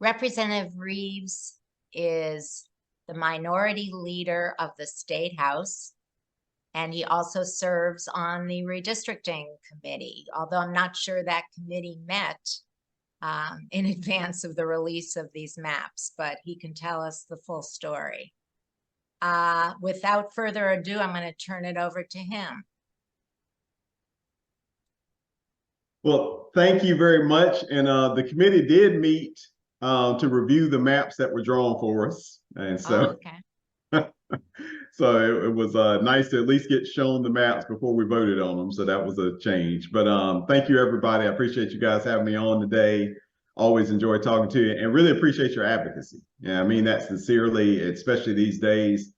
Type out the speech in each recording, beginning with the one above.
Representative Reives is the minority leader of the State House, and he also serves on the Redistricting Committee, although I'm not sure that committee met in advance of the release of these maps, but he can tell us the full story. Without further ado, I'm going to turn it over to him. Well, thank you very much. And the committee did meet to review the maps that were drawn for us. And so, so it was nice to at least get shown the maps before we voted on them. So that was a change. But thank you, everybody. I appreciate you guys having me on today. Always enjoy talking to you and really appreciate your advocacy. Yeah, I mean that sincerely, especially these days.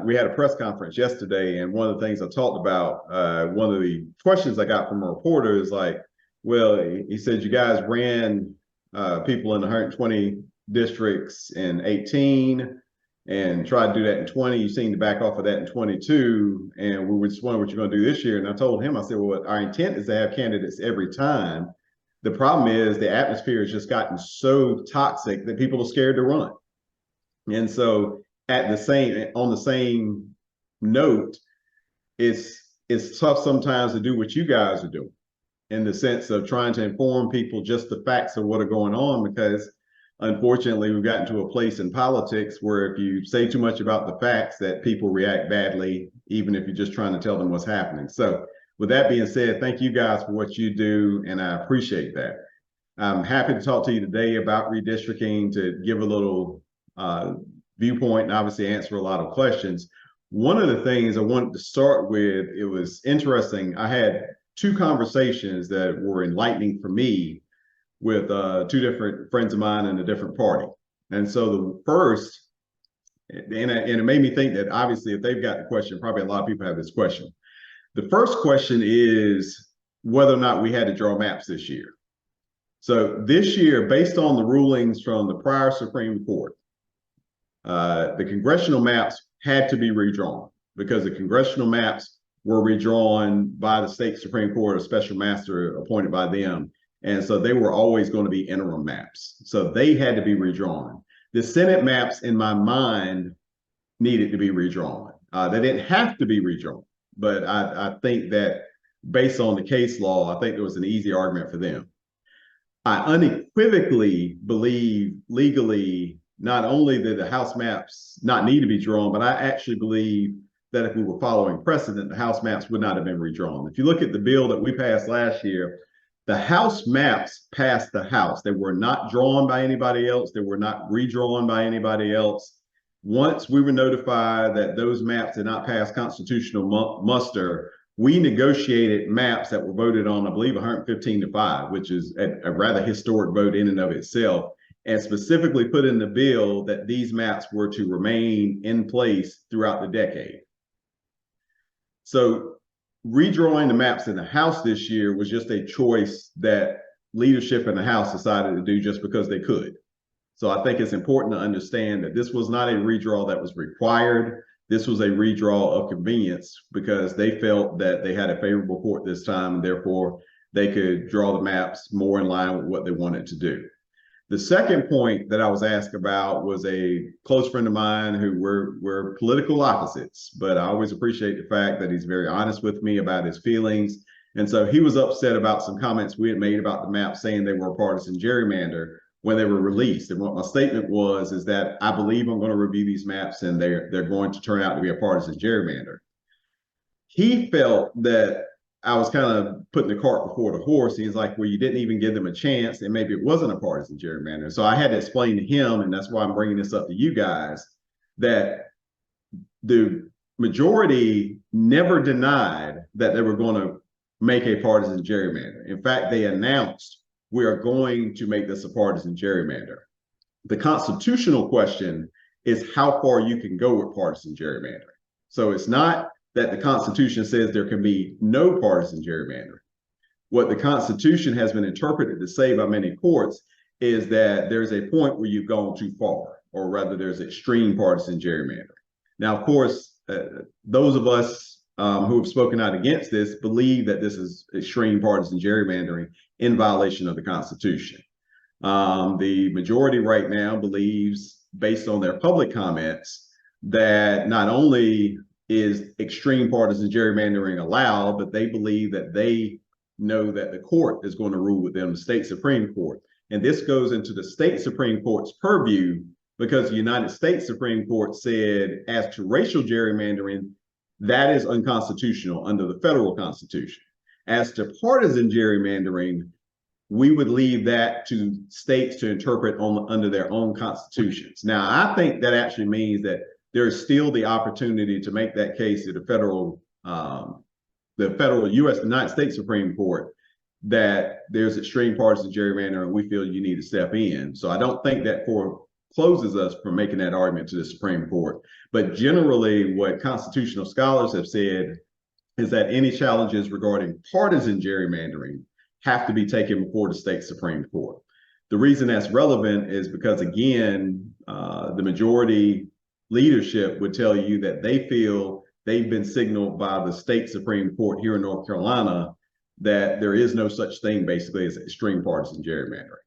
We had a press conference yesterday, and one of the things I talked about, one of the questions I got from a reporter is like, well, he said, you guys ran people in 120 districts in 18 and tried to do that in 20. You seem to back off of that in 22. And we were just wondering what you're going to do this year. And I told him, I said, well, our intent is to have candidates every time. The problem is the atmosphere has just gotten so toxic that people are scared to run. And so on the same note, it's tough sometimes to do what you guys are doing in the sense of trying to inform people just the facts of what are going on, because unfortunately we've gotten to a place in politics where if you say too much about the facts that people react badly, even if you're just trying to tell them what's happening. So with that being said, thank you guys for what you do, and I appreciate that. I'm happy to talk to you today about redistricting, to give a little viewpoint and obviously answer a lot of questions. One of the things I wanted to start with, it was interesting. I had two conversations that were enlightening for me with two different friends of mine in a different party. And so the first, and it made me think that obviously if they've got the question, probably a lot of people have this question. The first question is whether or not we had to draw maps this year. So this year, based on the rulings from the prior Supreme Court, the congressional maps had to be redrawn because the congressional maps were redrawn by the state Supreme Court, a special master appointed by them. And so they were always going to be interim maps. So they had to be redrawn. The Senate maps, in my mind, needed to be redrawn. They didn't have to be redrawn, but I think that based on the case law, I think there was an easy argument for them. I unequivocally believe legally, not only did the House maps not need to be drawn, but I actually believe that if we were following precedent, the House maps would not have been redrawn. If you look at the bill that we passed last year, the House maps passed the House. They were not drawn by anybody else. They were not redrawn by anybody else. Once we were notified that those maps did not pass constitutional muster, we negotiated maps that were voted on, I believe, 115-5, which is a rather historic vote in and of itself, and specifically put in the bill that these maps were to remain in place throughout the decade. So redrawing the maps in the House this year was just a choice that leadership in the House decided to do just because they could. So I think it's important to understand that this was not a redraw that was required. This was a redraw of convenience because they felt that they had a favorable court this time, and therefore they could draw the maps more in line with what they wanted to do. The second point that I was asked about was a close friend of mine who we're political opposites, but I always appreciate the fact that he's very honest with me about his feelings. And so he was upset about some comments we had made about the map saying they were a partisan gerrymander when they were released. And what my statement was is that I believe I'm going to review these maps and they're going to turn out to be a partisan gerrymander. He felt that I was kind of putting the cart before the horse. He's like, well, you didn't even give them a chance, and maybe it wasn't a partisan gerrymander. So I had to explain to him, and that's why I'm bringing this up to you guys, that the majority never denied that they were going to make a partisan gerrymander. In fact, they announced, we are going to make this a partisan gerrymander. The constitutional question is how far you can go with partisan gerrymandering. So it's not that the Constitution says there can be no partisan gerrymandering. What the Constitution has been interpreted to say by many courts is that there's a point where you've gone too far, or rather there's extreme partisan gerrymandering. Now, of course, those of us who have spoken out against this believe that this is extreme partisan gerrymandering in violation of the Constitution. The majority right now believes, based on their public comments, that not only is extreme partisan gerrymandering allowed, but they believe that they know that the court is going to rule with them, the state Supreme Court. And this goes into the state Supreme Court's purview because the United States Supreme Court said, as to racial gerrymandering, that is unconstitutional under the federal Constitution. As to partisan gerrymandering, we would leave that to states to interpret under their own constitutions. Now, I think that actually means that there is still the opportunity to make that case to the federal U.S. United States Supreme Court that there's extreme partisan gerrymandering and we feel you need to step in. So I don't think that forecloses us from making that argument to the Supreme Court. But generally, what constitutional scholars have said is that any challenges regarding partisan gerrymandering have to be taken before the state Supreme Court. The reason that's relevant is because, again, the majority leadership would tell you that they feel they've been signaled by the state Supreme Court here in North Carolina that there is no such thing basically as extreme partisan gerrymandering.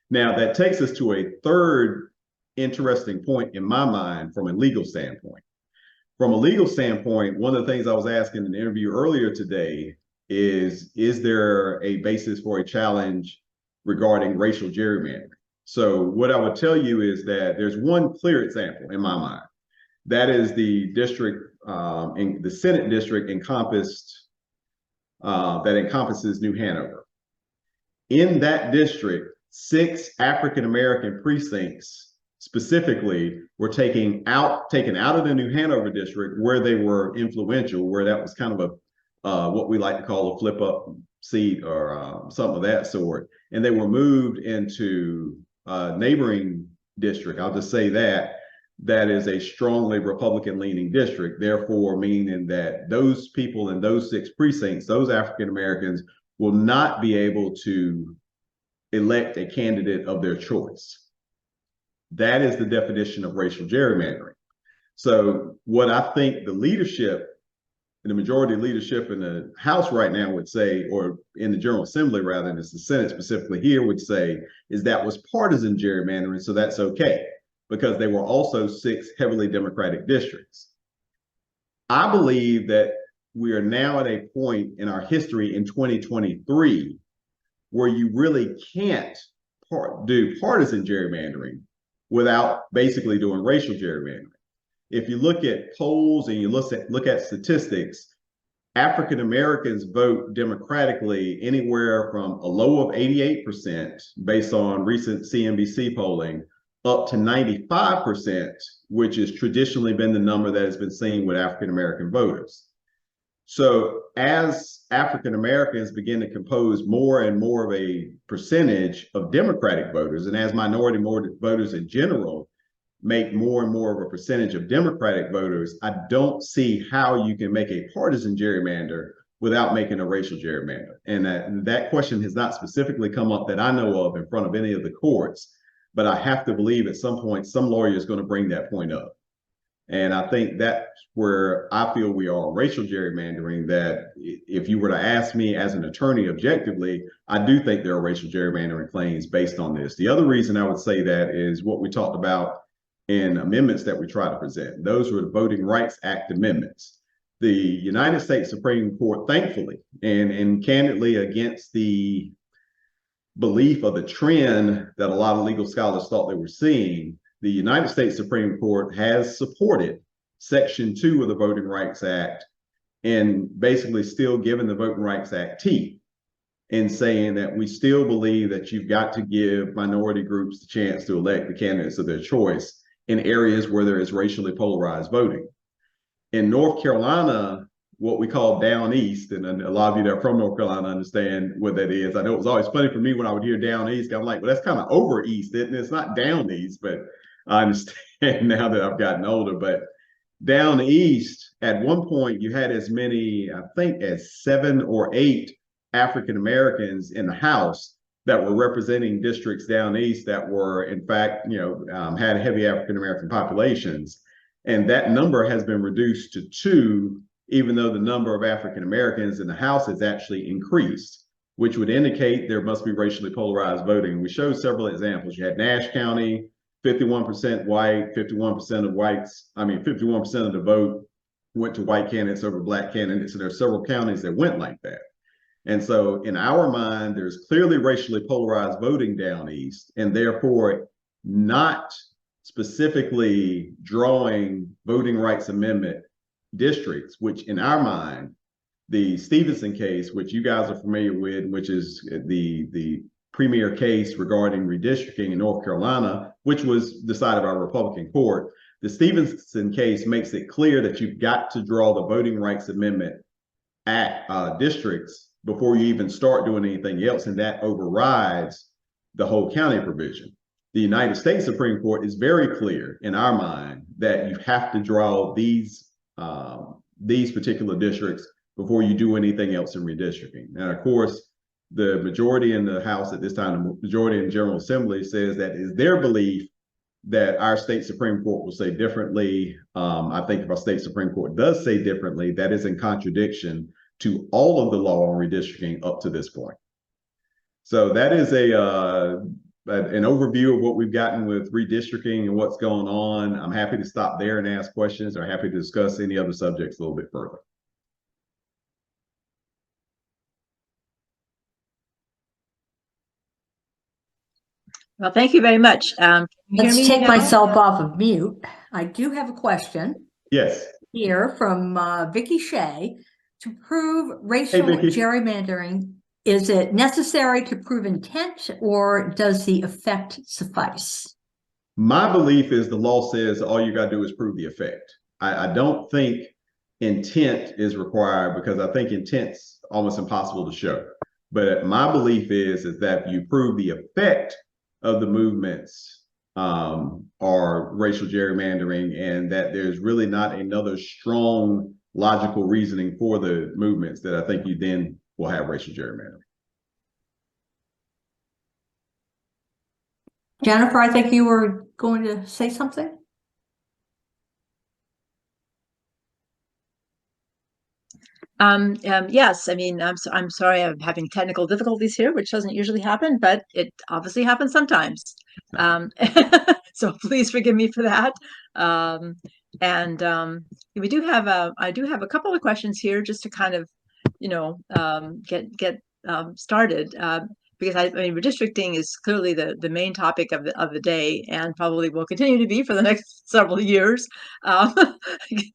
Now, that takes us to a third interesting point in my mind from a legal standpoint. From a legal standpoint, one of the things I was asking in an interview earlier today is there a basis for a challenge regarding racial gerrymandering? So what I would tell you is that there's one clear example in my mind. That is the district, in the Senate district that encompasses New Hanover. In that district, 6 African-American precincts specifically were taken out of the New Hanover district where they were influential, where that was kind of what we like to call a flip up seat or something of that sort. And they were moved into a neighboring district. I'll just say that is a strongly Republican leaning district, therefore meaning that those people in those 6 precincts, those African Americans, will not be able to elect a candidate of their choice. That is the definition of racial gerrymandering. So what I think the leadership, the majority leadership in the House right now would say, or in the General Assembly rather than it's the Senate specifically here, would say is that was partisan gerrymandering, so that's okay, because they were also 6 heavily Democratic districts. I believe that we are now at a point in our history in 2023 where you really can't do partisan gerrymandering without basically doing racial gerrymandering. If you look at polls and you look at statistics, African Americans vote democratically anywhere from a low of 88% based on recent CNBC polling up to 95%, which has traditionally been the number that has been seen with African American voters. So as African Americans begin to compose more and more of a percentage of Democratic voters, and as minority voters in general make more and more of a percentage of Democratic voters, I don't see how you can make a partisan gerrymander without making a racial gerrymander. And that question has not specifically come up that I know of in front of any of the courts, but I have to believe at some point some lawyer is going to bring that point up. And I think that's where I feel we are racial gerrymandering, that if you were to ask me as an attorney objectively, I do think there are racial gerrymandering claims based on this. The other reason I would say that is what we talked about in amendments that we try to present. Those were the Voting Rights Act amendments. The United States Supreme Court, thankfully, and candidly against the belief of the trend that a lot of legal scholars thought they were seeing, the United States Supreme Court has supported Section 2 of the Voting Rights Act and basically still giving the Voting Rights Act teeth in saying that we still believe that you've got to give minority groups the chance to elect the candidates of their choice in areas where there is racially polarized voting. In North Carolina, what we call down east, and a lot of you that are from North Carolina understand what that is. I know it was always funny for me when I would hear down east. I'm like, well, that's kind of over east, isn't it? It's not down east, but I understand now that I've gotten older. But down east, at one point, you had as many, I think, as 7 or 8 African Americans in the House that were representing districts down east that were, in fact, had heavy African American populations. And that number has been reduced to 2, even though the number of African Americans in the House has actually increased. which would indicate there must be racially polarized voting. We showed several examples. You had Nash County, 51% white, 51% of whites, 51% of the vote went to white candidates over black candidates. And there are several counties that went like that. And so in our mind, there's clearly racially polarized voting down east, and therefore not specifically drawing voting rights amendment districts, which in our mind, the Stevenson case, which you guys are familiar with, which is the premier case regarding redistricting in North Carolina, which was decided by a Republican court. The Stevenson case makes it clear that you've got to draw the voting rights amendment at districts before you even start doing anything else, and that overrides the whole county provision. The United States Supreme Court is very clear in our mind that you have to draw these particular districts before you do anything else in redistricting. And of course, the majority in the House at this time, the majority in the General Assembly, says that it is their belief that our state Supreme Court will say differently. I think if our state Supreme Court does say differently, that is in contradiction to all of the law on redistricting up to this point. So that is an overview of what we've gotten with redistricting and what's going on. I'm happy to stop there and ask questions, or happy to discuss any other subjects a little bit further. Well, thank you very much. Let's take myself off of mute. I do have a question. Yes. Here from Vicky Shea. To prove racial gerrymandering, is it necessary to prove intent, or does the effect suffice? My belief is the law says all you got to do is prove the effect. I don't think intent is required, because I think intent's almost impossible to show. But my belief is that you prove the effect of the movements are racial gerrymandering, and that there's really not another strong logical reasoning for the movements, that I think you then will have racial gerrymandering. Jennifer, I think you were going to say something. Yes, I mean, I'm sorry, I'm having technical difficulties here, which doesn't usually happen, but it obviously happens sometimes. So please forgive me for that. We do have I do have a couple of questions here, just to kind of, get started. Because I mean, redistricting is clearly the main topic of the day, and probably will continue to be for the next several years.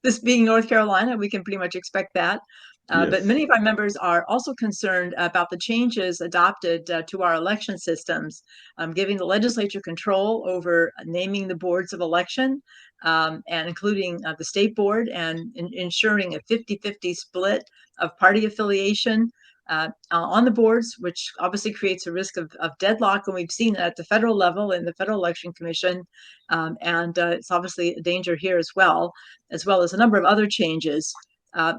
This being North Carolina, we can pretty much expect that. Yes. But many of our members are also concerned about the changes adopted to our election systems, giving the legislature control over naming the boards of election, and including the state board, and ensuring a 50-50 split of party affiliation on the boards, which obviously creates a risk of deadlock, and we've seen that at the federal level in the Federal Election Commission, and it's obviously a danger here as well as a number of other changes.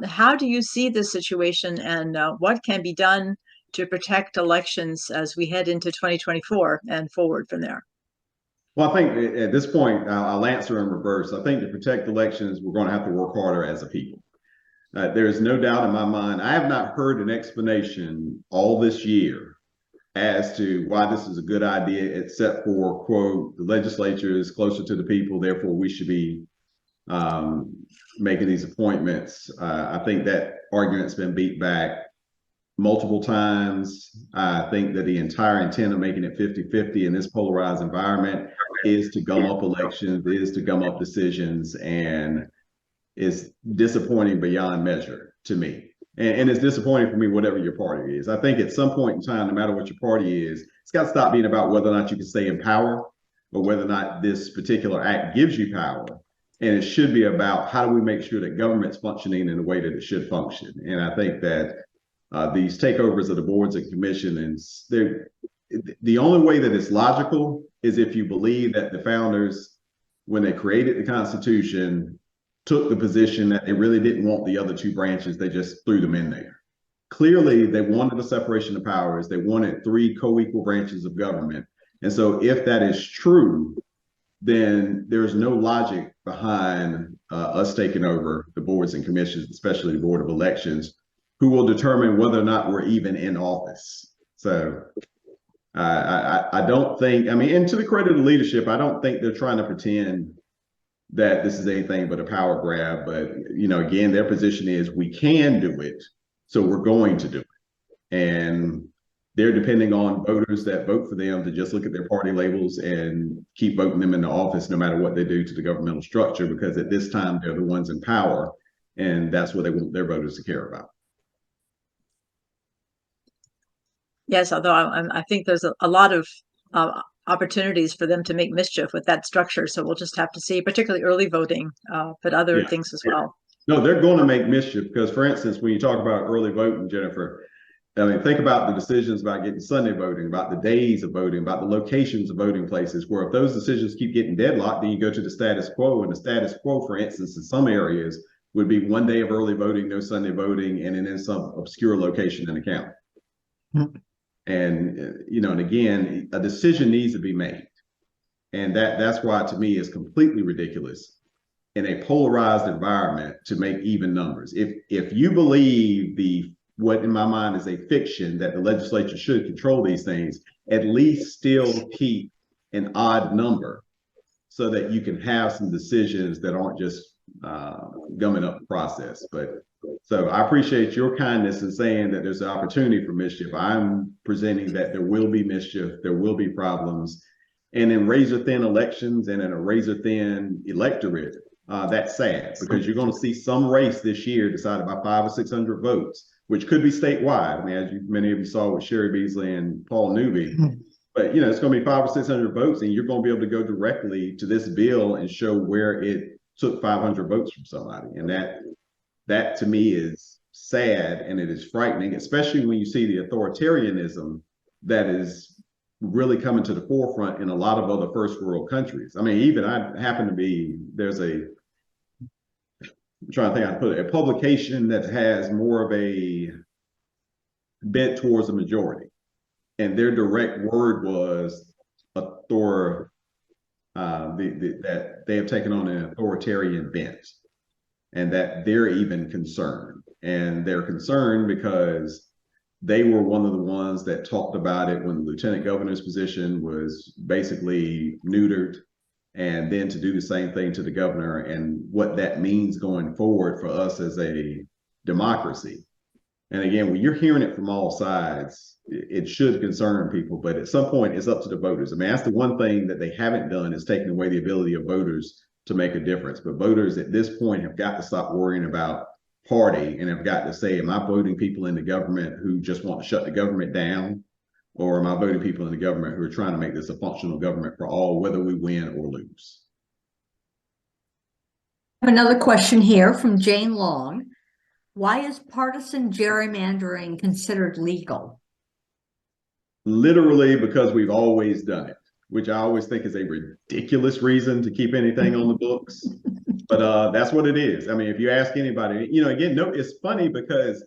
How do you see this situation, and what can be done to protect elections as we head into 2024 and forward from there? Well, I think at this point, I'll answer in reverse. I think to protect elections, we're going to have to work harder as a people. There's no doubt in my mind. I have not heard an explanation all this year as to why this is a good idea, except for, quote, the legislature is closer to the people, therefore we should be making these appointments. I think that argument's been beat back multiple times. I think that the entire intent of making it 50-50 in this polarized environment is to gum up elections, is to gum up decisions, and is disappointing beyond measure to me. And it's disappointing for me, whatever your party is. I think at some point in time, no matter what your party is, it's got to stop being about whether or not you can stay in power, or whether or not this particular act gives you power. And it should be about how do we make sure that government's functioning in the way that it should function. And I think that these takeovers of the boards and commissions, the only way that it's logical is if you believe that the founders, when they created the Constitution, took the position that they really didn't want the other two branches, they just threw them in there. Clearly, they wanted a separation of powers. They wanted 3 co-equal branches of government. And so if that is true, then there's no logic behind us taking over the boards and commissions, especially the Board of Elections, who will determine whether or not we're even in office. So I don't think, I mean, and to the credit of the leadership, I don't think they're trying to pretend that this is anything but a power grab. But, you know, again, their position is we can do it, so we're going to do it. And they're depending on voters that vote for them to just look at their party labels and keep voting them into office no matter what they do to the governmental structure, because at this time they're the ones in power, and that's what they want their voters to care about. Yes, although I think there's a lot of opportunities for them to make mischief with that structure. So we'll just have to see, particularly early voting, but other things as well. No, they're going to make mischief because, for instance, when you talk about early voting, Jennifer, I mean, think about the decisions about getting Sunday voting, about the days of voting, about the locations of voting places, where if those decisions keep getting deadlocked, then you go to the status quo. And the status quo, for instance, in some areas would be 1 day of early voting, no Sunday voting, and then in some obscure location in the county. Mm-hmm. And, you know, and again, a decision needs to be made. And that's why, to me, it's completely ridiculous in a polarized environment to make even numbers. If you believe what in my mind is a fiction that the legislature should control these things, at least still keep an odd number so that you can have some decisions that aren't just gumming up the process. But so I appreciate your kindness in saying that there's an opportunity for mischief. I'm presenting that there will be mischief, there will be problems. And in razor thin elections and in a razor thin electorate, that's sad, because you're going to see some race this year decided by 500 or 600 votes, which could be statewide. I mean, as many of you saw with Sherry Beasley and Paul Newby. But, you know, it's going to be 500 or 600 votes, and you're going to be able to go directly to this bill and show where it took 500 votes from somebody. And that to me is sad, and it is frightening, especially when you see the authoritarianism that is really coming to the forefront in a lot of other first world countries. I mean, even I happen to be, I'm trying to think how to put it, a publication that has more of a bent towards the majority. And their direct word was that they have taken on an authoritarian bent, and that they're even concerned. And they're concerned because they were one of the ones that talked about it when the lieutenant governor's position was basically neutered, and then to do the same thing to the governor, and what that means going forward for us as a democracy. And again, when you're hearing it from all sides, it should concern people, but at some point it's up to the voters. I mean, that's the one thing that they haven't done, is taken away the ability of voters to make a difference. But voters at this point have got to stop worrying about party and have got to say, am I voting people in the government who just want to shut the government down? Or am I voting people in the government who are trying to make this a functional government for all, whether we win or lose? I have another question here from Jane Long. Why is partisan gerrymandering considered legal? Literally because we've always done it, which I always think is a ridiculous reason to keep anything on the books. But that's what it is. I mean, if you ask anybody, you know, again, no, it's funny because,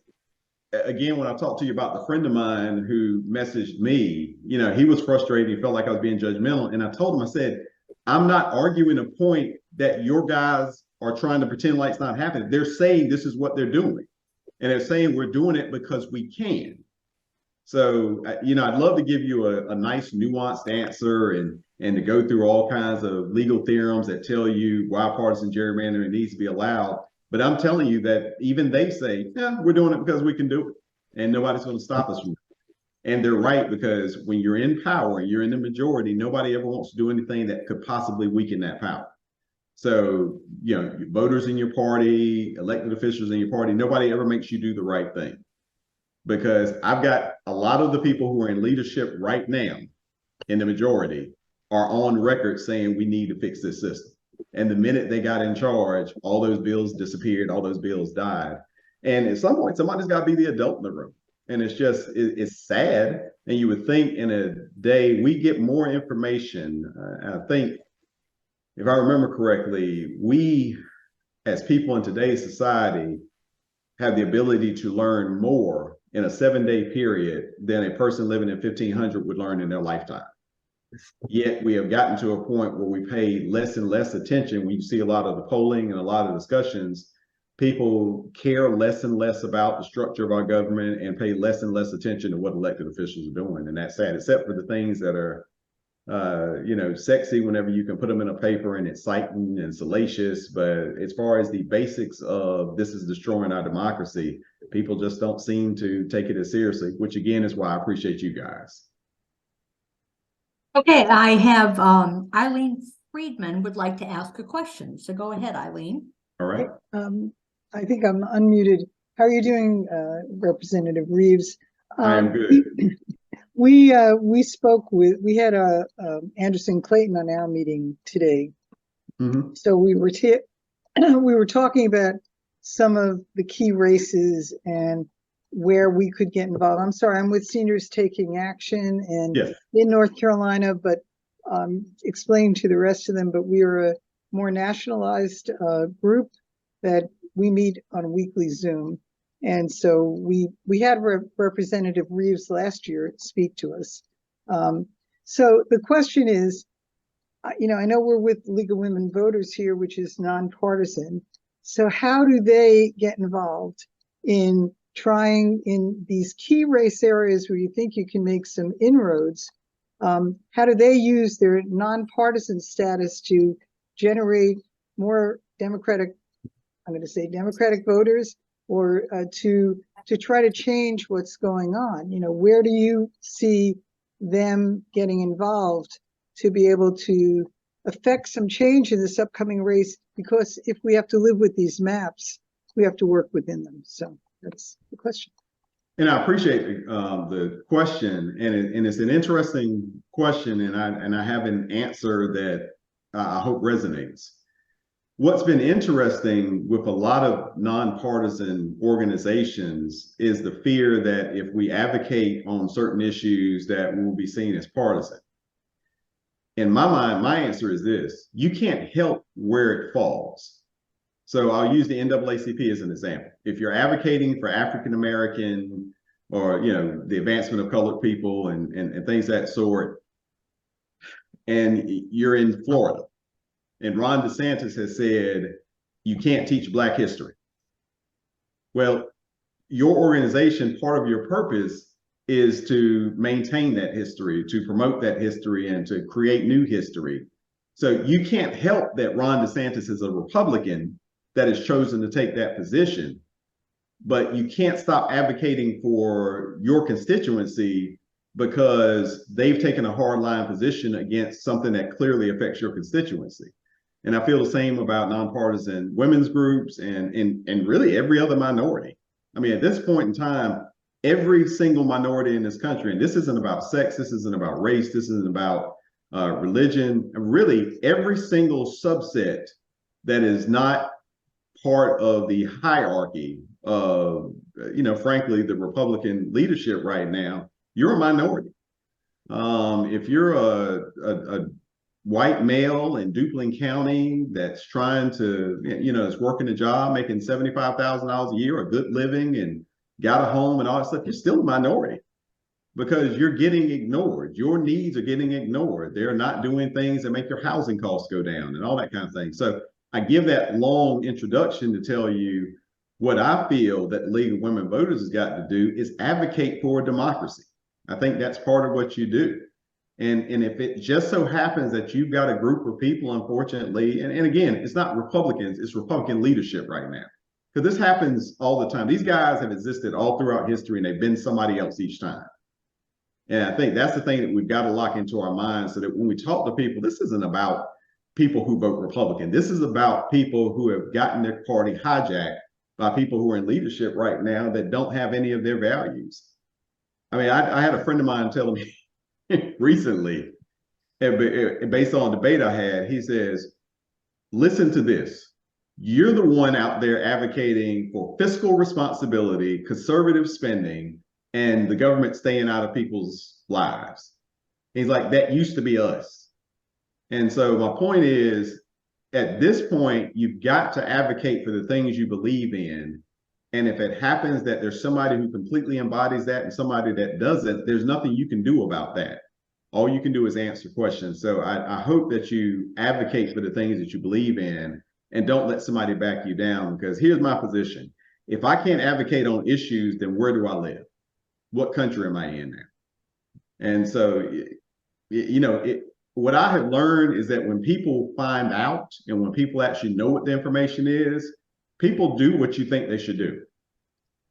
again, when I talked to you about the friend of mine who messaged me, you know, he was frustrated. He felt like I was being judgmental. And I told him, I said, I'm not arguing a point that your guys are trying to pretend like it's not happening. They're saying this is what they're doing. And they're saying we're doing it because we can. So, you know, I'd love to give you a nice nuanced answer and to go through all kinds of legal theorems that tell you why partisan gerrymandering needs to be allowed. But I'm telling you that even they say, yeah, we're doing it because we can do it, and nobody's going to stop us from it. And they're right, because when you're in power and you're in the majority, nobody ever wants to do anything that could possibly weaken that power. So, you know, voters in your party, elected officials in your party, nobody ever makes you do the right thing. Because I've got a lot of the people who are in leadership right now in the majority are on record saying we need to fix this system. And the minute they got in charge, all those bills disappeared, all those bills died. And at some point, somebody's got to be the adult in the room. And it's just, it's sad. And you would think in a day, we get more information. I think, if I remember correctly, we as people in today's society have the ability to learn more in a 7-day period than a person living in 1500 would learn in their lifetime. Yet we have gotten to a point where we pay less and less attention when you see a lot of the polling and a lot of discussions people care less and less about the structure of our government and pay less and less attention to what elected officials are doing. And that's sad, except for the things that are, sexy whenever you can put them in a paper and exciting and salacious. But as far as the basics of this is destroying our democracy, people just don't seem to take it as seriously, which again is why I appreciate you guys. Okay, I have Eileen Friedman would like to ask a question. So go ahead, Eileen. All right. I think I'm unmuted. How are you doing, Representative Reives? I am good. We spoke with, we had Anderson Clayton on our meeting today. Mm-hmm. So we were talking about some of the key races and where we could get involved. I'm sorry, I'm with Seniors Taking Action and Yes. in North Carolina, but explain to the rest of them, but we are a more nationalized group that we meet on weekly Zoom. And so we had Representative Reives last year speak to us. So the question is, I know we're with League of Women Voters here, which is nonpartisan. So how do they get involved in trying in these key race areas where you think you can make some inroads? How do they use their nonpartisan status to generate more Democratic, I'm going to say Democratic voters, or to try to change what's going on? Where do you see them getting involved to be able to affect some change in this upcoming race? Because if we have to live with these maps, we have to work within them. So that's the question. And I appreciate the question, and it's an interesting question, and I have an answer that I hope resonates. What's been interesting with a lot of nonpartisan organizations is the fear that if we advocate on certain issues that we'll be seen as partisan. In my mind, my answer is this: you can't help where it falls. So I'll use the NAACP as an example. If you're advocating for African American or the advancement of colored people and things of that sort, and you're in Florida, and Ron DeSantis has said you can't teach Black history. Well, your organization, part of your purpose is to maintain that history, to promote that history, and to create new history. So you can't help that Ron DeSantis is a Republican that has chosen to take that position, but you can't stop advocating for your constituency because they've taken a hardline position against something that clearly affects your constituency. And I feel the same about nonpartisan women's groups and really every other minority. I mean, at this point in time, every single minority in this country, and this isn't about sex, this isn't about race, this isn't about religion, really every single subset that is not part of the hierarchy of, frankly, the Republican leadership right now, you're a minority. If you're a white male in Duplin County that's trying to, is working a job, making $75,000 a year, a good living, and got a home and all that stuff, you're still a minority because you're getting ignored. Your needs are getting ignored. They're not doing things that make your housing costs go down and all that kind of thing. So I give that long introduction to tell you what I feel that the League of Women Voters has got to do is advocate for democracy. I think that's part of what you do. And if it just so happens that you've got a group of people, unfortunately, and again, it's not Republicans, it's Republican leadership right now. Because this happens all the time. These guys have existed all throughout history and they've been somebody else each time. And I think that's the thing that we've got to lock into our minds so that when we talk to people, this isn't about people who vote Republican. This is about people who have gotten their party hijacked by people who are in leadership right now that don't have any of their values. I mean, I had a friend of mine telling me recently, based on a debate I had, he says, listen to this. You're the one out there advocating for fiscal responsibility, conservative spending, and the government staying out of people's lives. He's like, that used to be us. And so my point is, at this point, you've got to advocate for the things you believe in. And if it happens that there's somebody who completely embodies that and somebody that doesn't, there's nothing you can do about that. All you can do is answer questions. So I hope that you advocate for the things that you believe in and don't let somebody back you down, because here's my position. If I can't advocate on issues, then where do I live? What country am I in now? And so, what I have learned is that when people find out and when people actually know what the information is, people do what you think they should do.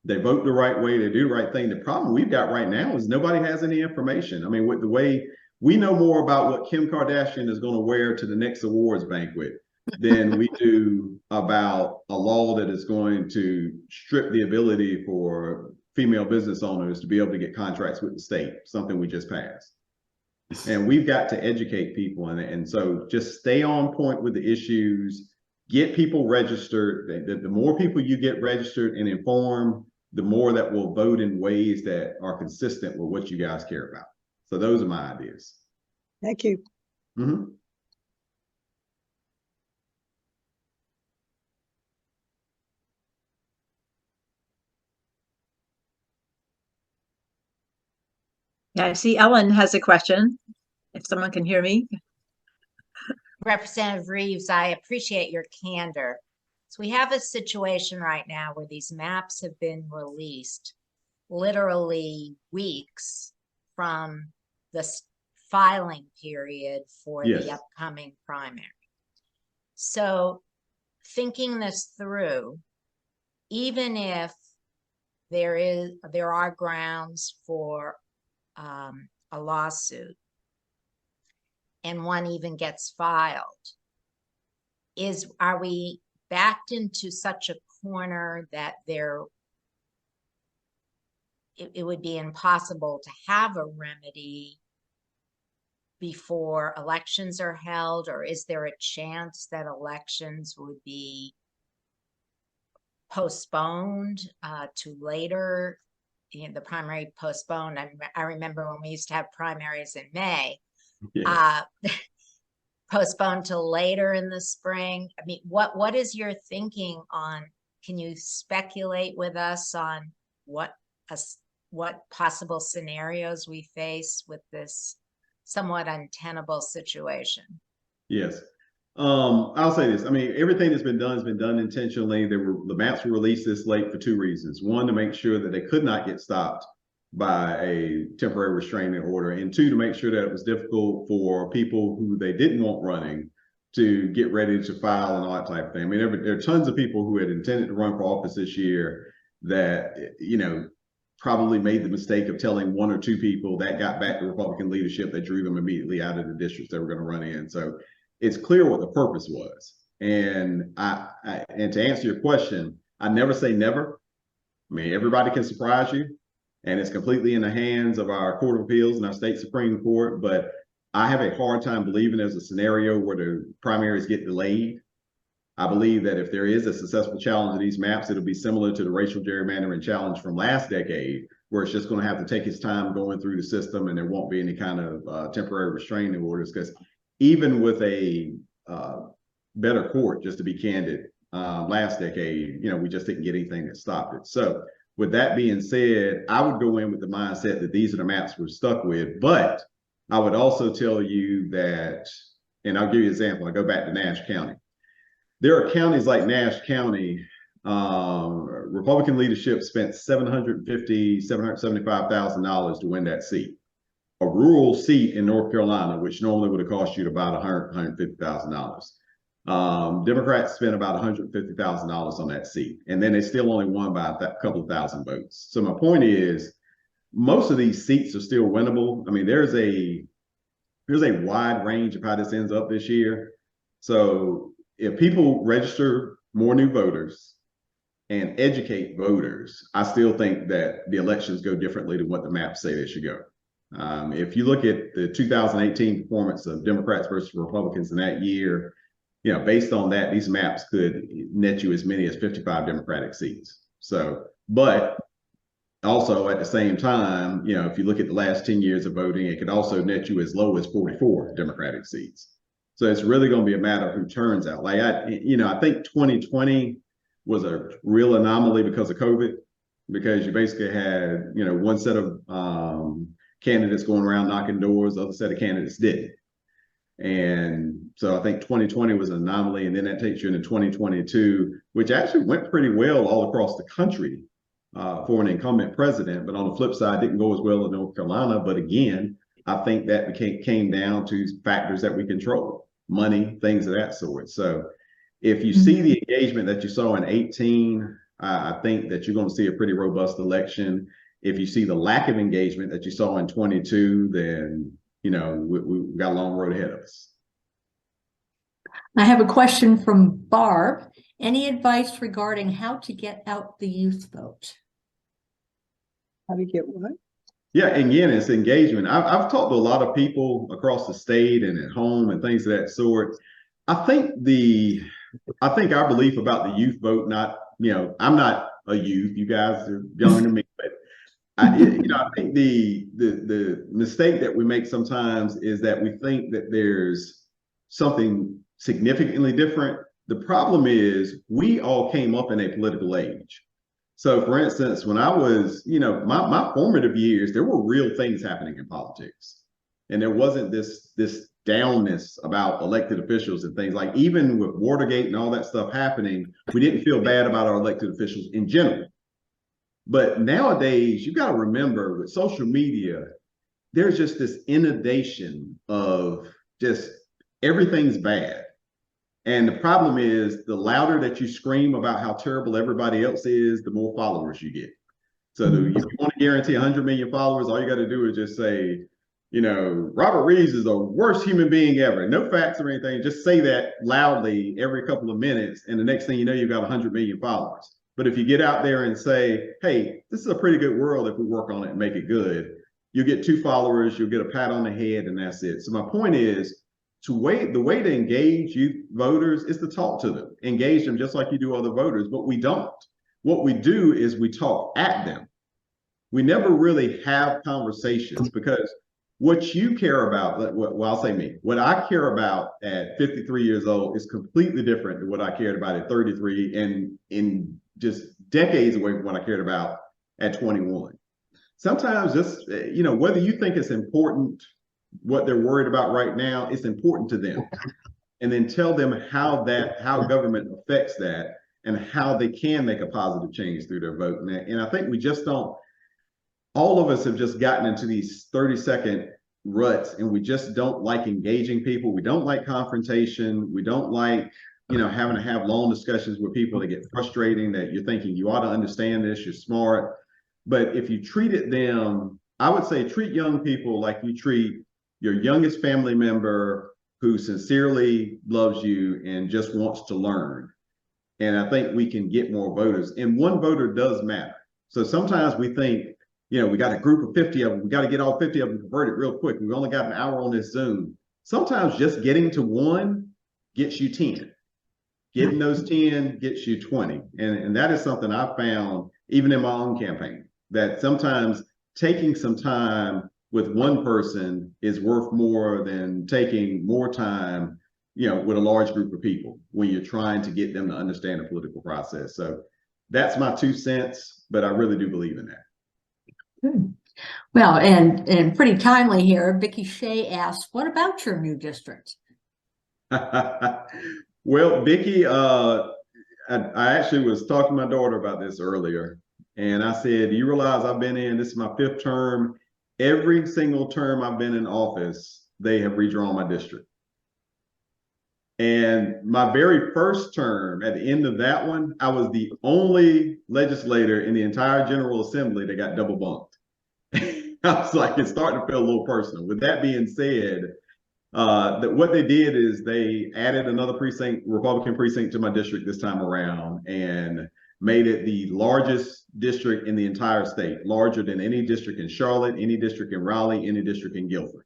They vote the right way, they do the right thing. The problem we've got right now is nobody has any information. I mean, with the way we know more about what Kim Kardashian is going to wear to the next awards banquet than we do about a law that is going to strip the ability for female business owners to be able to get contracts with the state, something we just passed. And we've got to educate people. And so just stay on point with the issues, get people registered. The more people you get registered and informed, the more that will vote in ways that are consistent with what you guys care about. So those are my ideas. Thank you. Mm-hmm. Yeah, I see Ellen has a question, if someone can hear me. Representative Reives, I appreciate your candor. So we have a situation right now where these maps have been released literally weeks from the filing period for Yes. the upcoming primary. So thinking this through, even if there are grounds for a lawsuit and one even gets filed, are we backed into such a corner that it would be impossible to have a remedy before elections are held? Or is there a chance that elections would be postponed to later, the primary postponed? I remember when we used to have primaries in May, Yeah. Postponed till later in the spring. I mean, what is your thinking on, can you speculate with us on what possible scenarios we face with this somewhat untenable situation? Yes. I'll say this. I mean, everything that's been done has been done intentionally. The maps were released this late for two reasons. One, to make sure that they could not get stopped by a temporary restraining order, and two, to make sure that it was difficult for people who they didn't want running to get ready to file and all that type of thing. I mean, there are tons of people who had intended to run for office this year that, probably made the mistake of telling one or two people that got back to Republican leadership that drew them immediately out of the districts they were going to run in. So it's clear what the purpose was. And and to answer your question, I never say never. I mean, everybody can surprise you, and it's completely in the hands of our Court of Appeals and our state Supreme Court. But I have a hard time believing there's a scenario where the primaries get delayed. I believe that if there is a successful challenge of these maps, it'll be similar to the racial gerrymandering challenge from last decade, where it's just going to have to take its time going through the system, and there won't be any kind of temporary restraining orders. Because even with a better court, just to be candid, last decade, we just didn't get anything that stopped it. So with that being said, I would go in with the mindset that these are the maps we're stuck with. But I would also tell you that, and I'll give you an example. I go back to Nash County. There are counties like Nash County, Republican leadership spent $775,000 to win that seat. A rural seat in North Carolina, which normally would have cost you about $150,000. Democrats spent about $150,000 on that seat, and then they still only won by a couple of thousand votes. So my point is, most of these seats are still winnable. I mean, there's a wide range of how this ends up this year. So if people register more new voters and educate voters, I still think that the elections go differently than what the maps say they should go. If you look at the 2018 performance of Democrats versus Republicans in that year, based on that, these maps could net you as many as 55 Democratic seats. So, but also at the same time, if you look at the last 10 years of voting, it could also net you as low as 44 Democratic seats. So it's really going to be a matter of who turns out. Like I think 2020 was a real anomaly because of COVID, because you basically had, one set of candidates going around knocking doors, the other set of candidates didn't. And So I think 2020 was an anomaly, and then that takes you into 2022, which actually went pretty well all across the country for an incumbent president. But on the flip side, didn't go as well in North Carolina. But again, I think that came down to factors that we control, money, things of that sort. So if you see the engagement that you saw in 18, I think that you're going to see a pretty robust election. If you see the lack of engagement that you saw in 22, then, you know, we've got a long road ahead of us. I have a question from Barb. Any advice regarding how to get out the youth vote? How to get what? Yeah, and again, it's engagement. I've talked to a lot of people across the state and at home and things of that sort. I think our belief about the youth vote, not, you know, I'm not a youth, you guys are younger than me, but I think the mistake that we make sometimes is that we think that there's something significantly different. The problem is we all came up in a political age. So for instance, when I was, you know, my formative years, there were real things happening in politics. And there wasn't this downness about elected officials and things. Like, even with Watergate and all that stuff happening, we didn't feel bad about our elected officials in general. But nowadays, you got to remember, with social media, there's just this inundation of just everything's bad. And the problem is, the louder that you scream about how terrible everybody else is, the more followers you get. So if you want to guarantee 100 million followers, all you got to do is just say, you know, Robert Reives is the worst human being ever. No facts or anything. Just say that loudly every couple of minutes. And the next thing you know, you've got 100 million followers. But if you get out there and say, hey, this is a pretty good world if we work on it and make it good, you'll get 2 followers, you'll get a pat on the head, and that's it. So my point is, the way to engage youth voters is to talk to them, engage them just like you do other voters, but we don't. What we do is we talk at them. We never really have conversations, because what you care about, well, I'll say me, what I care about at 53 years old is completely different than what I cared about at 33, and in just decades away from what I cared about at 21. Sometimes just, you know, whether you think it's important, what they're worried about right now, it's important to them. And then tell them how government affects that and how they can make a positive change through their vote. And I think we just don't, all of us have just gotten into these 30-second ruts, and we just don't like engaging people. We don't like confrontation. We don't like, you know, having to have long discussions with people that get frustrating, that you're thinking you ought to understand this, you're smart. But if you treated them, I would say treat young people like you treat your youngest family member who sincerely loves you and just wants to learn. And I think we can get more voters. And one voter does matter. So sometimes we think, you know, we got a group of 50 of them. We got to get all 50 of them converted real quick. We've only got an hour on this Zoom. Sometimes just getting to 1 gets you 10. Getting those 10 gets you 20. And that is something I found even in my own campaign, that sometimes taking some time with one person is worth more than taking more time, you know, with a large group of people when you're trying to get them to understand the political process. So that's my 2 cents, but I really do believe in that. Good. Well, and pretty timely here, Vicky Shea asks, what about your new district? Well, Vicky, I actually was talking to my daughter about this earlier, and I said, do you realize this is my 5th term. Every single term I've been in office, they have redrawn my district. And my very first term, at the end of that one, I was the only legislator in the entire General Assembly that got double bumped. I was like, it's starting to feel a little personal. With that being said, what they did is they added another precinct, Republican precinct, to my district this time around, and made it the largest district in the entire state, larger than any district in Charlotte, any district in Raleigh, any district in Guilford.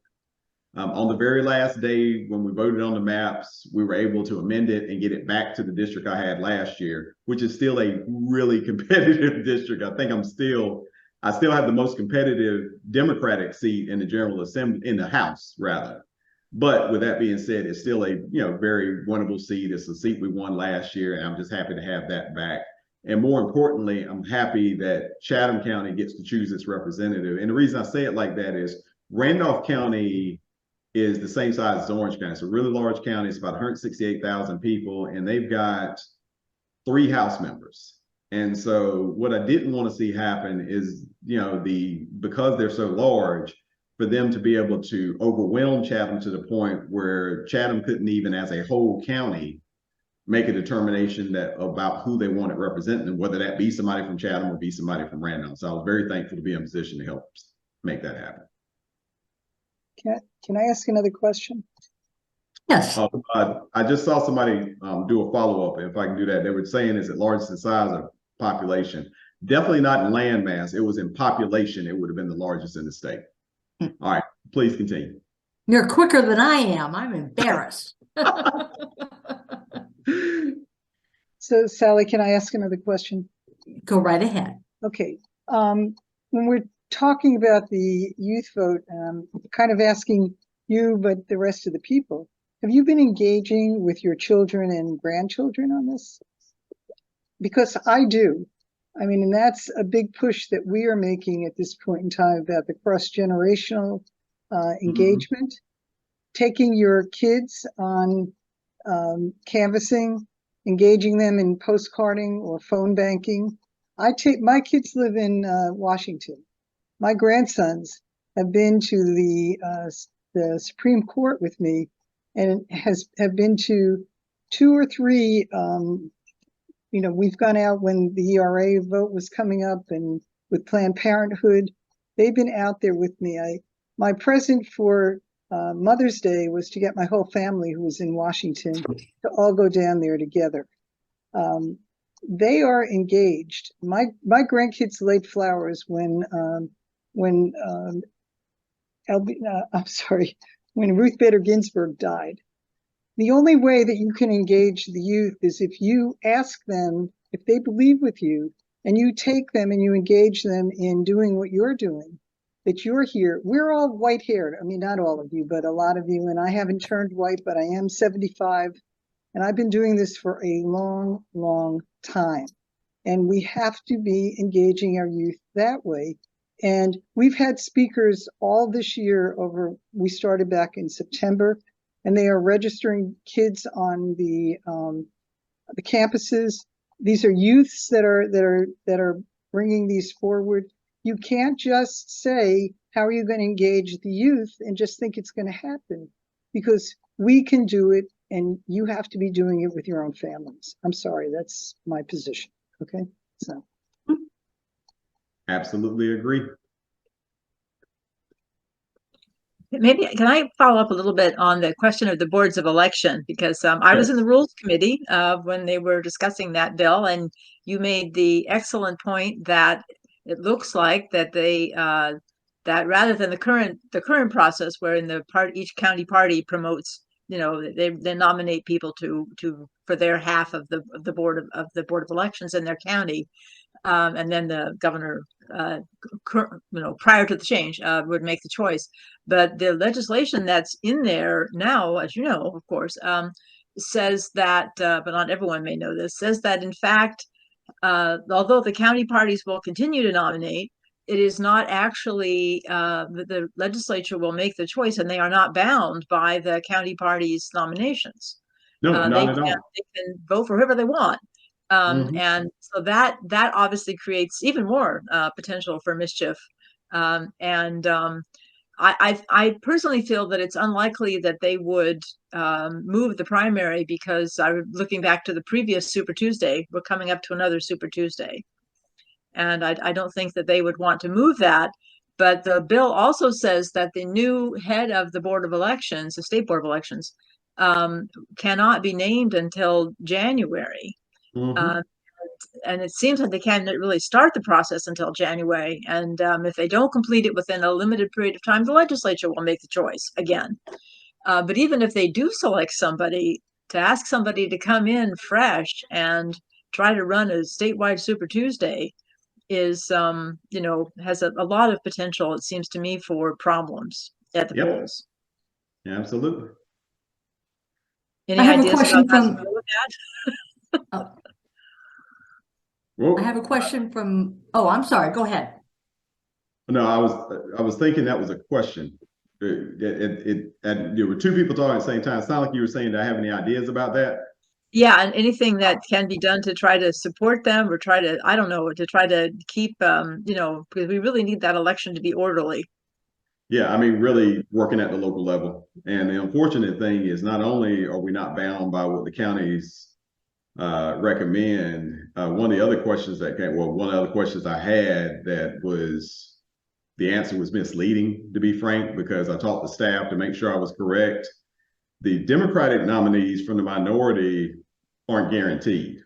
On the very last day when we voted on the maps, we were able to amend it and get it back to the district I had last year, which is still a really competitive district. I think I still have the most competitive Democratic seat in the General Assembly, in the House rather. But with that being said, it's still a very winnable seat. It's a seat we won last year, and I'm just happy to have that back. And more importantly, I'm happy that Chatham County gets to choose its representative. And the reason I say it like that is Randolph County is the same size as Orange County. It's a really large county. It's about 168,000 people, and they've got 3 House members. And so what I didn't want to see happen is, because they're so large, for them to be able to overwhelm Chatham to the point where Chatham couldn't even, as a whole county, make a determination about who they wanted representing them, whether that be somebody from Chatham or be somebody from Randolph. So I was very thankful to be in a position to help make that happen. Can I ask another question? Yes. I just saw somebody do a follow-up. If I can do that, they were saying, is it largest in size of population? Definitely not in land mass. It was in population. It would have been the largest in the state. All right, please continue. You're quicker than I am. I'm embarrassed. So Sally, can I ask another question? Go right ahead. Okay. When we're talking about the youth vote, kind of asking you, but the rest of the people, have you been engaging with your children and grandchildren on this? Because I do. I mean, and that's a big push that we are making at this point in time about the cross-generational engagement. Taking your kids on canvassing, engaging them in postcarding or phone banking. My kids live in Washington. My grandsons have been to the Supreme Court with me, and have been to 2 or 3. We've gone out when the ERA vote was coming up, and with Planned Parenthood, they've been out there with me. My present for Mother's Day was to get my whole family who was in Washington to all go down there together. They are engaged. My grandkids laid flowers when Ruth Bader Ginsburg died. The only way that you can engage the youth is if you ask them if they believe with you, and you take them and you engage them in doing what you're doing, that you're here. We're all white haired. I mean, not all of you, but a lot of you. And I haven't turned white, but I am 75. And I've been doing this for a long, long time. And we have to be engaging our youth that way. And we've had speakers all this year we started back in September, and they are registering kids on the campuses. These are youths that are bringing these forward. You can't just say, how are you going to engage the youth, and just think it's going to happen, because we can do it, and you have to be doing it with your own families. I'm sorry, that's my position. Okay, so. Absolutely agree. Maybe can I follow up a little bit on the question of the boards of election, because I was in the Rules Committee when they were discussing that bill, and you made the excellent point that it looks like that they that rather than the current process where each county party promotes, they nominate people for their half of the board of elections in their county, and then the governor, prior to the change, would make the choice. But the legislation that's in there now, as you know, of course, says that, but not everyone may know this, says that in fact, although the county parties will continue to nominate, it is not actually the legislature will make the choice, and they are not bound by the county party's nominations. No, not at all. They can vote for whoever they want. And so that obviously creates even more potential for mischief. I personally feel that it's unlikely that they would move the primary, because looking back to the previous Super Tuesday, we're coming up to another Super Tuesday. And I don't think that they would want to move that. But the bill also says that the new head of the Board of Elections, the State Board of Elections, cannot be named until January. And it seems like they can't really start the process until January. And if they don't complete it within a limited period of time, the legislature will make the choice again. But even if they do select somebody, to ask somebody to come in fresh and try to run a statewide Super Tuesday is, has a lot of potential, it seems to me, for problems at the polls. Yeah, absolutely. Any I have ideas a question about from. I have a question from. Oh, I'm sorry. Go ahead. No, I was thinking that was a question. there were two people talking at the same time. It's not like you were saying, do I have any ideas about that? Yeah, and anything that can be done to try to support them or try to, I don't know, to try to keep, because we really need that election to be orderly. Yeah, I mean, really working at the local level. And the unfortunate thing is not only are we not bound by what the counties recommend, one of the other questions that came, well, one of the other questions I had that was, the answer was misleading, to be frank, because I talked to staff to make sure I was correct. The Democratic nominees from the minority aren't guaranteed.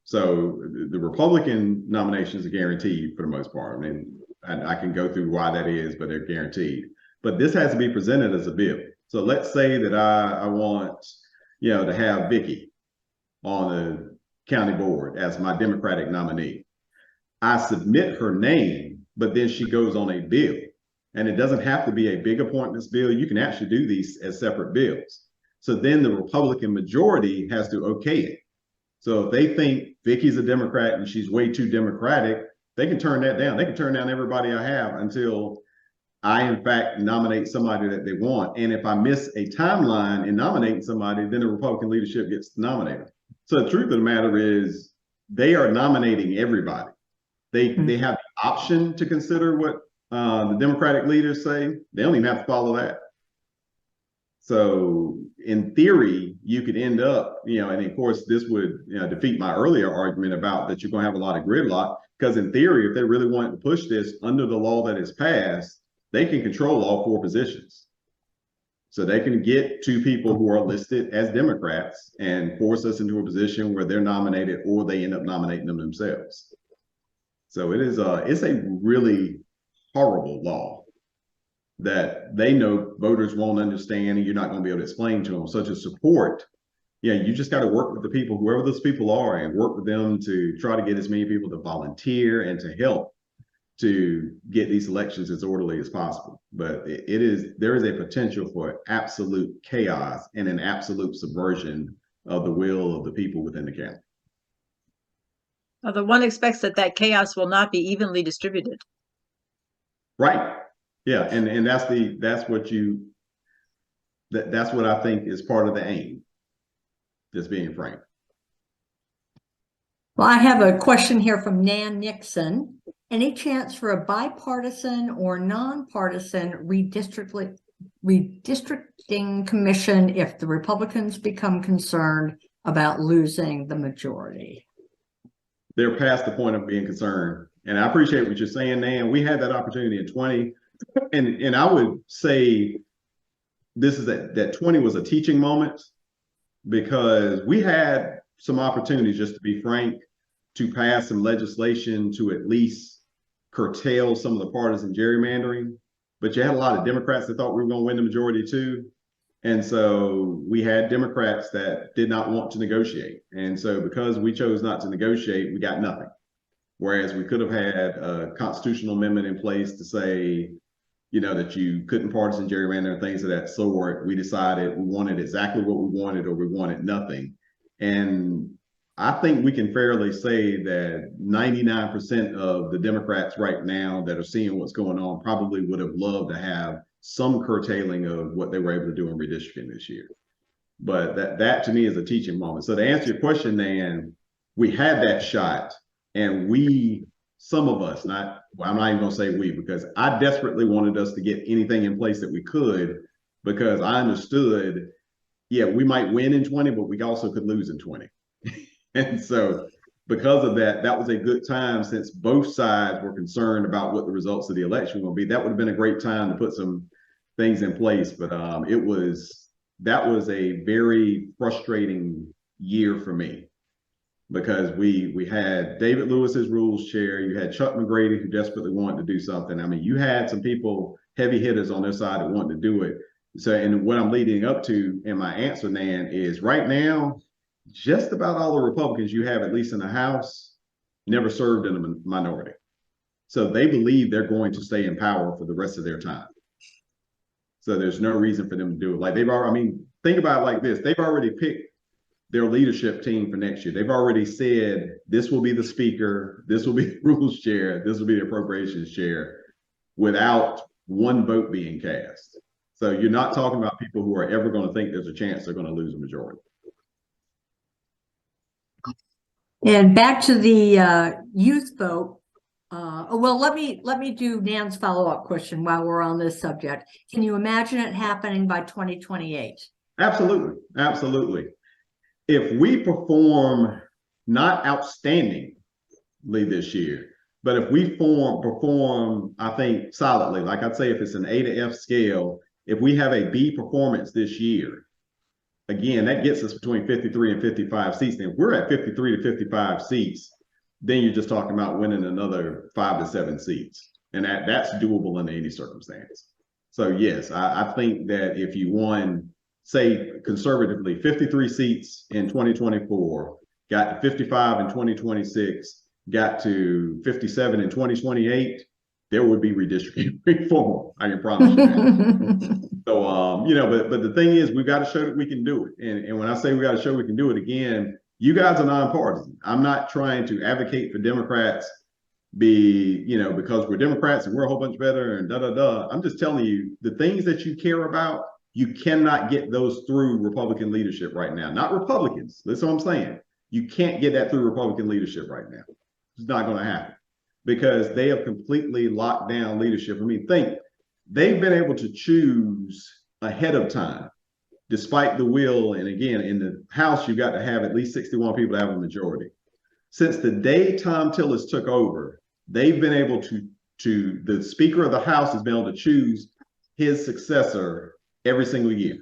So the Republican nominations are guaranteed for the most part. I mean, I can go through why that is, but they're guaranteed. But this has to be presented as a bill. So let's say that I want, to have Vicky on the county board as my Democratic nominee. I submit her name, but then she goes on a bill. And it doesn't have to be a big appointments bill. You can actually do these as separate bills. So then the Republican majority has to okay it. So if they think Vicky's a Democrat and she's way too Democratic, they can turn that down. They can turn down everybody I have until I, in fact, nominate somebody that they want. And if I miss a timeline in nominating somebody, then the Republican leadership gets to nominate them. So the truth of the matter is they are nominating everybody. They have the option to consider what the Democratic leaders say. They don't even have to follow that. So in theory, you could end up, and of course, this would defeat my earlier argument about that you're going to have a lot of gridlock, because in theory, if they really wanted to push this under the law that is passed, they can control all four positions. So they can get two people who are listed as Democrats and force us into a position where they're nominated or they end up nominating them themselves. So it's a really horrible law that they know voters won't understand and you're not going to be able to explain to them. So to support, you just got to work with the people, whoever those people are, and work with them to try to get as many people to volunteer and to help to get these elections as orderly as possible. But there is a potential for absolute chaos and an absolute subversion of the will of the people within the county. Although one expects that chaos will not be evenly distributed. Right. Yeah, and that's what I think is part of the aim, just being frank. Well, I have a question here from Nan Nixon. Any chance for a bipartisan or nonpartisan redistricting commission if the Republicans become concerned about losing the majority? They're past the point of being concerned. And I appreciate what you're saying, Nan. We had that opportunity in 20. And I would say this is that 20 was a teaching moment, because we had some opportunities, just to be frank, to pass some legislation to at least curtail some of the partisan gerrymandering. But you had a lot of Democrats that thought we were going to win the majority too. And so we had Democrats that did not want to negotiate. And so because we chose not to negotiate, we got nothing. Whereas we could have had a constitutional amendment in place to say, that you couldn't partisan gerrymander and things of that sort. We decided we wanted exactly what we wanted, or we wanted nothing. And I think we can fairly say that 99% of the Democrats right now that are seeing what's going on probably would have loved to have some curtailing of what they were able to do in redistricting this year. But that to me is a teaching moment. So to answer your question, Nan, we had that shot, and some of us, I'm not even going to say we, because I desperately wanted us to get anything in place that we could, because I understood, we might win in 20, but we also could lose in 20. And so because of that, that was a good time, since both sides were concerned about what the results of the election will be. That would have been a great time to put some things in place. But that was a very frustrating year for me, because we had David Lewis's rules chair, you had Chuck McGrady, who desperately wanted to do something. I mean, you had some people, heavy hitters on their side, that wanted to do it. So, and what I'm leading up to in my answer, Nan, is right now, just about all the Republicans you have, at least in the House, never served in a minority. So they believe they're going to stay in power for the rest of their time. So there's no reason for them to do it. Like think about it like this. They've already picked their leadership team for next year. They've already said, this will be the speaker, this will be the rules chair, this will be the appropriations chair, without one vote being cast. So you're not talking about people who are ever going to think there's a chance they're going to lose a majority. And back to the youth vote. Well, let me do Nan's follow-up question while we're on this subject. Can you imagine it happening by 2028? Absolutely. Absolutely. If we perform not outstandingly this year, but if we perform, I think, solidly, like I'd say if it's an A to F scale, if we have a B performance this year, again, that gets us between 53 and 55 seats. And if we're at 53 to 55 seats, then you're just talking about winning another 5 to 7 seats. And that's doable in any circumstance. So yes, I think that if you won, say conservatively, 53 seats in 2024, got to 55 in 2026, got to 57 in 2028, there would be redistricting reform. I can promise you that. So, you know, but the thing is, we've got to show that we can do it. And when I say we got to show we can do it, again, you guys are nonpartisan. I'm not trying to advocate for Democrats because we're Democrats and we're a whole bunch better and I'm just telling you, the things that you care about, you cannot get those through Republican leadership right now. Not Republicans. That's what I'm saying. You can't get that through Republican leadership right now. It's not going to happen because they have completely locked down leadership. I mean, they've been able to choose ahead of time, despite the will. And again, in the House, you've got to have at least 61 people to have a majority. Since the day Tom Tillis took over, they've been able to the Speaker of the House has been able to choose his successor every single year.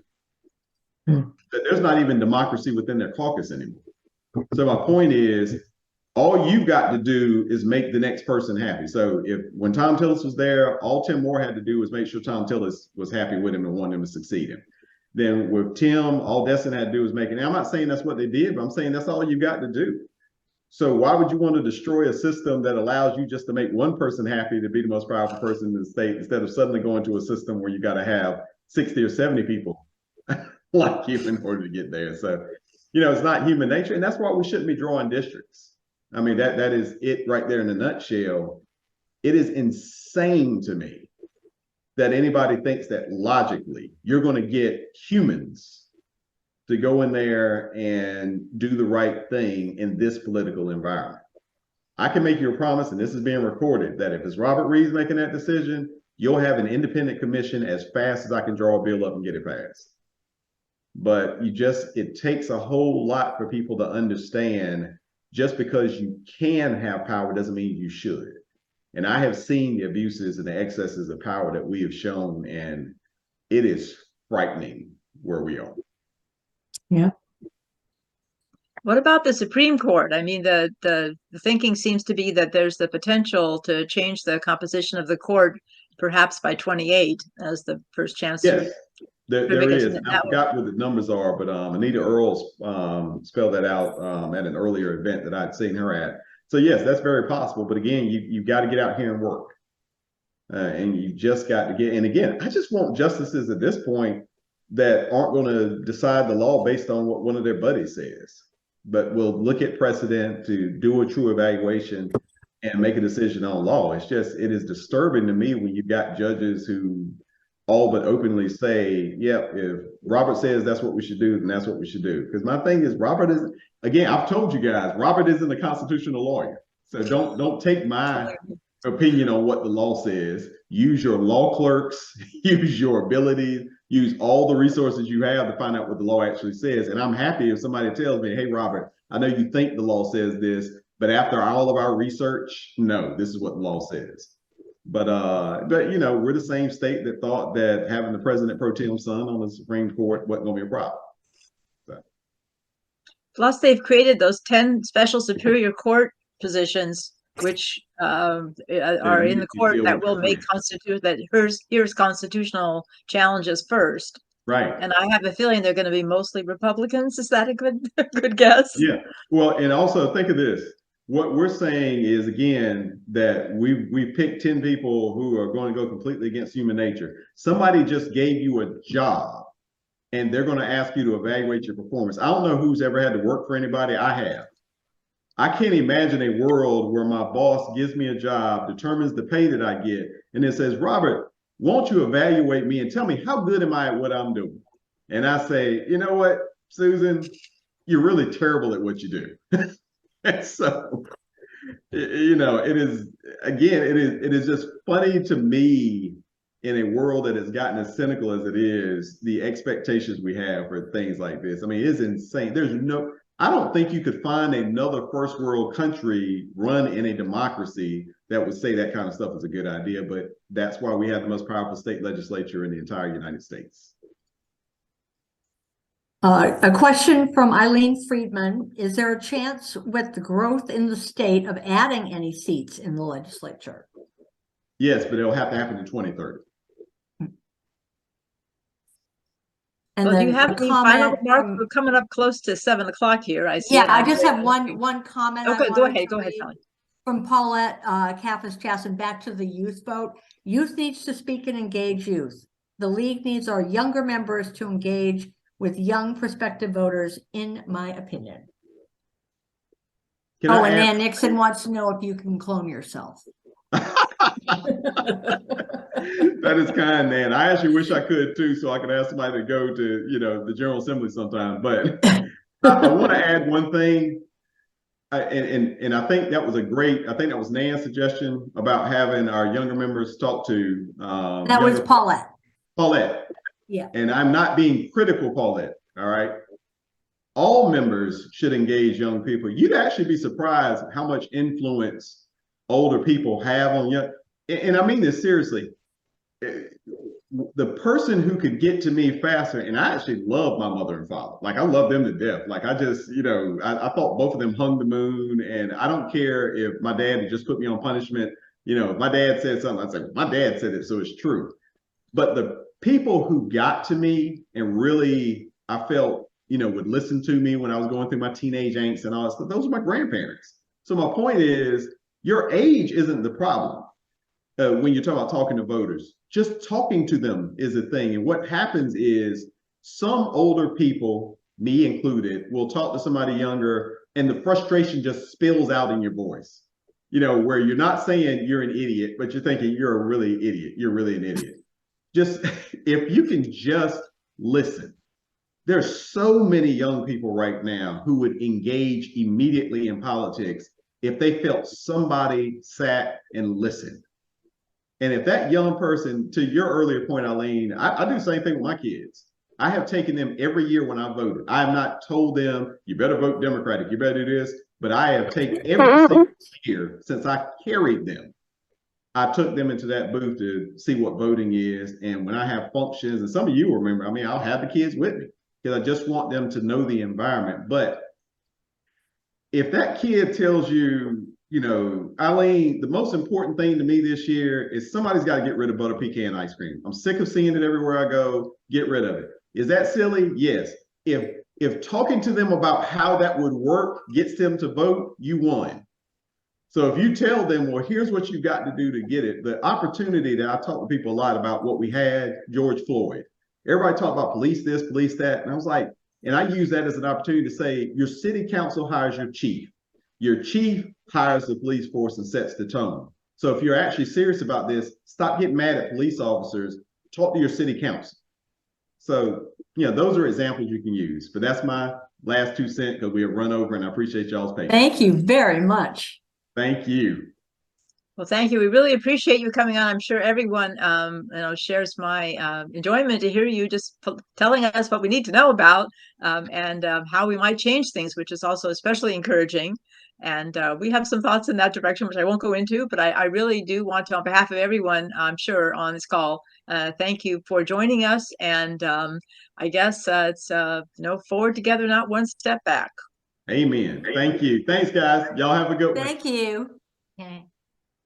There's not even democracy within their caucus anymore. So my point is, all you've got to do is make the next person happy. So when Tom Tillis was there, all Tim Moore had to do was make sure Tom Tillis was happy with him and wanted him to succeed him. Then with Tim, all Destin had to do was make it. Now, I'm not saying that's what they did, but I'm saying that's all you got to do. So why would you want to destroy a system that allows you just to make one person happy to be the most powerful person in the state instead of suddenly going to a system where you got to have 60 or 70 people like you in order to get there? So, it's not human nature. And that's why we shouldn't be drawing districts. I mean, that is it right there in a nutshell. It is insane to me that anybody thinks that logically you're going to get humans to go in there and do the right thing in this political environment. I can make you a promise, and this is being recorded, that if it's Robert Reives making that decision, you'll have an independent commission as fast as I can draw a bill up and get it passed. But it takes a whole lot for people to understand just because you can have power doesn't mean you should. And I have seen the abuses and the excesses of power that we have shown, and it is frightening where we are. Yeah. What about the Supreme Court? I mean, the thinking seems to be that there's the potential to change the composition of the court perhaps by 28 as the first chance. Yes, there is. I forgot what the numbers are, but Anita Earls spelled that out at an earlier event that I'd seen her at. So yes, that's very possible. But again, you've got to get out here and work. And you just got to get, and again, I just want justices at this point that aren't going to decide the law based on what one of their buddies says, but will look at precedent to do a true evaluation and make a decision on law. It is disturbing to me when you've got judges who all but openly say, yeah, if Robert says that's what we should do, then that's what we should do. Because my thing is, Robert isn't, again, I've told you guys, Robert isn't a constitutional lawyer. So don't take my opinion on what the law says. Use your law clerks, use your ability, use all the resources you have to find out what the law actually says. And I'm happy if somebody tells me, hey, Robert, I know you think the law says this, but after all of our research, no, this is what the law says. But we're the same state that thought that having the president pro tem son on the Supreme Court wasn't going to be a problem. So. Plus, they've created those 10 special Superior Court positions, which are in the court that will make here's constitutional challenges first. Right. And I have a feeling they're going to be mostly Republicans. Is that a good guess? Yeah. Well, and also think of this. What we're saying is, again, that we picked 10 people who are going to go completely against human nature. Somebody just gave you a job and they're going to ask you to evaluate your performance. I don't know who's ever had to work for anybody. I have. I can't imagine a world where my boss gives me a job, determines the pay that I get, and then says, Robert, won't you evaluate me and tell me how good am I at what I'm doing? And I say, you know what, Susan, you're really terrible at what you do. And so, you know, it is, again, it is just funny to me in a world that has gotten as cynical as it is, the expectations we have for things like this. I mean, it's insane. I don't think you could find another first world country run in a democracy that would say that kind of stuff is a good idea, but that's why we have the most powerful state legislature in the entire United States. A question from Eileen Friedman. Is there a chance with the growth in the state of adding any seats in the legislature? Yes, but it'll have to happen in 2030. And Well, do then you have a any final comment remarks? from- We're coming up close to 7 o'clock here. I see. Yeah, and I I'm just very have hungry. one comment. Okay, I go wanted ahead. to Go ahead, read Sally. from Paulette Kaffis Chasson, back to the youth vote. Youth needs to speak and engage youth. The league needs our younger members to engage with young prospective voters, in my opinion. Can Oh, I and add- Nan Nixon wants to know if you can clone yourself. That is kind, man. I actually wish I could too, so I could ask somebody to go to, you know, the General Assembly sometime. But I want to add one thing, and I think that was I think that was Nan's suggestion about having our younger members talk to. That was Paulette. Paulette. Yeah. And I'm not being critical, Paulette. All right. All members should engage young people. You'd actually be surprised how much influence older people have on young. And I mean this seriously. The person who could get to me faster, and I actually love my mother and father. Like I love them to death. Like I just, you know, I thought both of them hung the moon, and I don't care if my dad had just put me on punishment. You know, if my dad said something, I'd say, my dad said it, so it's true. But the people who got to me and really, I felt, you know, would listen to me when I was going through my teenage angst and all that stuff, those are my grandparents. So my point is, your age isn't the problem. When you're talking about talking to voters, just talking to them is a thing. And what happens is some older people, me included, will talk to somebody younger and the frustration just spills out in your voice. You know, where you're not saying you're an idiot, but you're thinking you're a really idiot. You're really an idiot. Just if you can just listen. There's so many young people right now who would engage immediately in politics if they felt somebody sat and listened. And if that young person, to your earlier point, Eileen, I do the same thing with my kids. I have taken them every year when I voted. I have not told them, you better vote Democratic, you better do this, but I have taken every single year since I carried them. I took them into that booth to see what voting is. And when I have functions, and some of you remember, I mean, I'll have the kids with me because I just want them to know the environment. But if that kid tells you, you know, Eileen, the most important thing to me this year is somebody's got to get rid of butter pecan ice cream. I'm sick of seeing it everywhere I go. Get rid of it. Is that silly? Yes. If talking to them about how that would work gets them to vote, you won. So if you tell them, well, here's what you've got to do to get it, the opportunity that I talk to people a lot about what we had, George Floyd. Everybody talk about police this, police that. And I was like, and I use that as an opportunity to say, your city council hires your chief. Your chief hires the police force and sets the tone. So if you're actually serious about this, stop getting mad at police officers, talk to your city council. So, you know, those are examples you can use, but that's my last 2 cents because we have run over and I appreciate y'all's patience. Thank you very much. Thank you. Well, thank you. We really appreciate you coming on. I'm sure everyone, you know, shares my enjoyment to hear you just telling us what we need to know about and how we might change things, which is also especially encouraging. And we have some thoughts in that direction, which I won't go into, but I really do want to, on behalf of everyone, I'm sure, on this call, thank you for joining us. And I guess it's, you know, forward together, not one step back. Amen. Thank you. Thanks, guys. Y'all have a good one. Thank you. Okay.